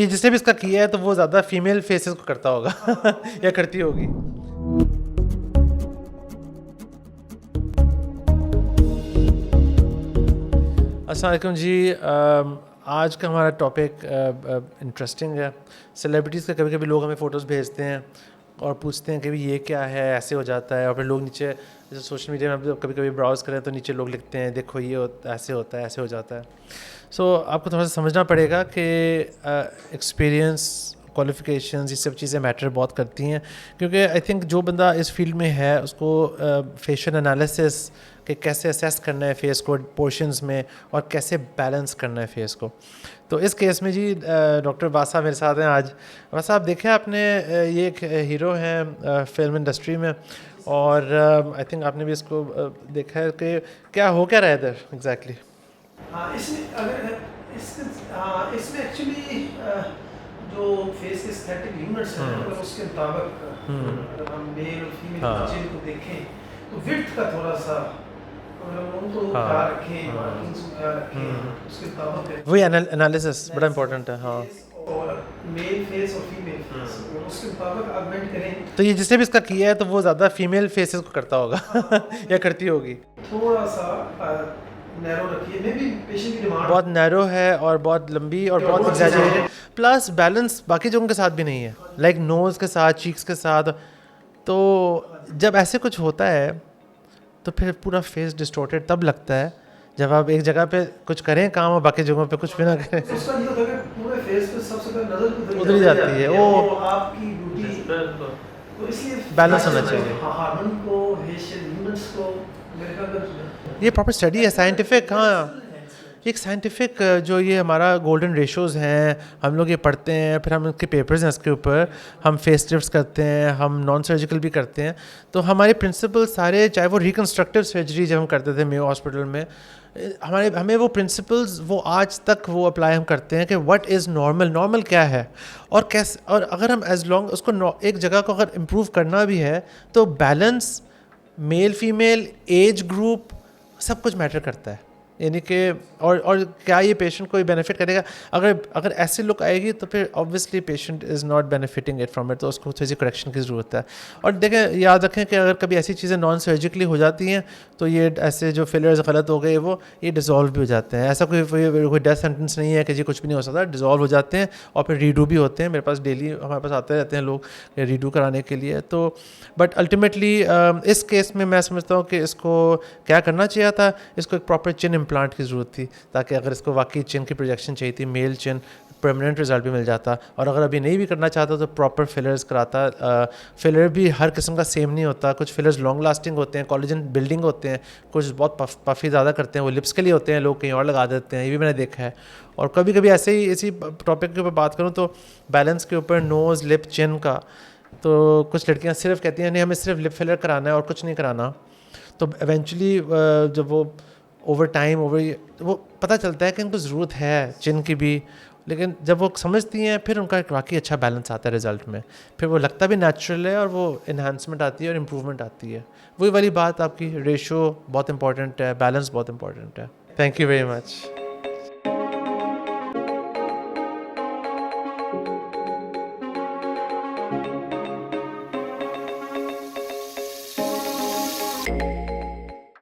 ये जिसने भी इसका किया है तो वो ज़्यादा फीमेल फेसेस को करता होगा या करती होगी। अस्सलाम वालेकुम जी। आज का हमारा टॉपिक इंटरेस्टिंग है। सेलिब्रिटीज़ के कभी कभी लोग हमें फ़ोटोज़ भेजते हैं और पूछते हैं कि भाई ये क्या है, ऐसे हो जाता है। और फिर लोग नीचे जैसे सोशल मीडिया में कभी कभी ब्राउज़ करें तो नीचे लोग लिखते हैं देखो ये ऐसे होता है, ऐसे हो जाता है। सो आपको थोड़ा सा समझना पड़ेगा कि एक्सपीरियंस, क्वालिफ़िकेशंस, ये सब चीज़ें मैटर बहुत करती हैं, क्योंकि आई थिंक जो बंदा इस फील्ड में है उसको फेशियल एनालिसिस कि कैसे असेस करना है फेस को पोर्शंस में और कैसे बैलेंस करना है फेस को। तो इस केस में जी डॉक्टर वासा मेरे साथ हैं आज। वासा, आप देखें आपने ये एक हीरो हैं फिल्म इंडस्ट्री में, और आई थिंक आपने भी इसको देखा है कि क्या हो क्या रहा है इधर एग्जैक्टली। हाँ, इसमें एक्चुअली जो फेस के एस्थेटिक यूनिट्स हैं अगर उसके मुताबिक अगर हम मेल और फीमेल बच्चे को देखें तो विड्थ का थोड़ा सा अगर उनको ख्याल रखें, मार्किंग्स को ख्याल रखें, उसके मुताबिक वही एनालिसिस बड़ा इंपॉर्टेंट है। हाँ, और मेल फेस और फीमेल फेस उसके मुताबिक ऑगमेंट करें। तो ये जिसने भी इसका किया है तो वो ज़्यादा फीमेल फेसेस को करता होगा या करती होगी। थोड़ा सा नैरो रखिए, मे बी पेशेंट की डिमांड बहुत नैरो है और बहुत लंबी और बहुत एग्जैजरेटेड, प्लस बैलेंस बाकी जगहों के साथ भी नहीं है, लाइक नोज़ के साथ, चीक्स के साथ। तो जब ऐसे कुछ होता है तो फिर पूरा फेस डिस्टॉर्टेड तब लगता है जब आप एक जगह पे कुछ करें काम और बाकी जगहों पे कुछ भी ना करें। उसका ये होता है कि पूरे फेस पे सबसे पहले नजर उधर ही जाती है वो आपकी ब्यूटी, तो इसलिए बैलेंस होना चाहिए। हार्मोन को, फेशियल यूनिट्स को मेरे ख्याल ये प्रॉपर स्टडी है, साइंटिफिक। हाँ, एक साइंटिफिक जो ये हमारा गोल्डन रेशोज़ हैं, हम लोग ये पढ़ते हैं, फिर हम इसके पेपर्स हैं, इसके ऊपर हम फेस लिफ्ट्स करते हैं, हम नॉन सर्जिकल भी करते हैं। तो हमारे प्रिंसिपल सारे, चाहे वो रिकन्स्ट्रक्टिव सर्जरी जब हम करते थे मेयो हॉस्पिटल में, हमें वो प्रिंसिपल्स वो आज तक वो अप्लाई हम करते हैं कि व्हाट इज़ नॉर्मल क्या है और कैसे। और अगर हम एज लॉन्ग उसको एक जगह को अगर इम्प्रूव करना भी है तो balance, male female, age group, सब कुछ मैटर करता है। यानी कि और क्या ये पेशेंट को बेनिफिट करेगा। अगर ऐसी लुक आएगी तो फिर obviously patient is not benefiting it from it, तो उसको थोड़ी सी करेक्शन की ज़रूरत है। और देखें, याद रखें कि अगर कभी ऐसी चीज़ें नॉन सर्जिकली हो जाती हैं तो ये ऐसे जो फिलर्स गलत हो गए वो ये डिज़ोल्व भी हो जाते हैं। ऐसा कोई डेथ सेंटेंस नहीं है कि जी कुछ भी नहीं हो सकता, डिज़ोल्व हो जाते हैं और फिर रीडू भी होते हैं। मेरे पास डेली हमारे पास आते रहते हैं लोग रीडू कराने के लिए। तो बट अल्टीमेटली इस केस में मैं समझता हूँ कि इसको क्या करना चाहिए था, इसको एक प्रॉपर चिन इम्प्लांट की ज़रूरत थी, ताकि अगर इसको वाकई चिन की प्रोजेक्शन चाहिए थी, मेल चिन, परमानेंट रिजल्ट भी मिल जाता। और अगर अभी नहीं भी करना चाहता तो प्रॉपर फिलर्स कराता। फिलर भी हर किस्म का सेम नहीं होता, कुछ फिलर्स लॉन्ग लास्टिंग होते हैं, कोलेजन बिल्डिंग होते हैं, कुछ बहुत पफी ज़्यादा करते हैं, वो लिप्स के लिए होते हैं, लोग कहीं और लगा देते हैं, ये भी मैंने देखा है। और कभी कभी ऐसे ही इसी टॉपिक के ऊपर बात करूँ तो बैलेंस के ऊपर नोज़, लिप, चिन का, तो कुछ लड़कियाँ सिर्फ कहती हैं नहीं हमें सिर्फ लिप फिलर कराना है और कुछ नहीं कराना। तो एवेंचुअली जब वो ओवर टाइम वो पता चलता है कि इनको ज़रूरत है चिन की भी, लेकिन जब वो समझती हैं फिर उनका एक वाकई अच्छा बैलेंस आता है रिज़ल्ट में, फिर वो लगता भी नेचुरल है और वो इन्हांसमेंट आती है और इम्प्रूवमेंट आती है। वही वाली बात आपकी, रेशो बहुत इंपॉर्टेंट है, बैलेंस बहुत इंपॉर्टेंट है। Thank you very much.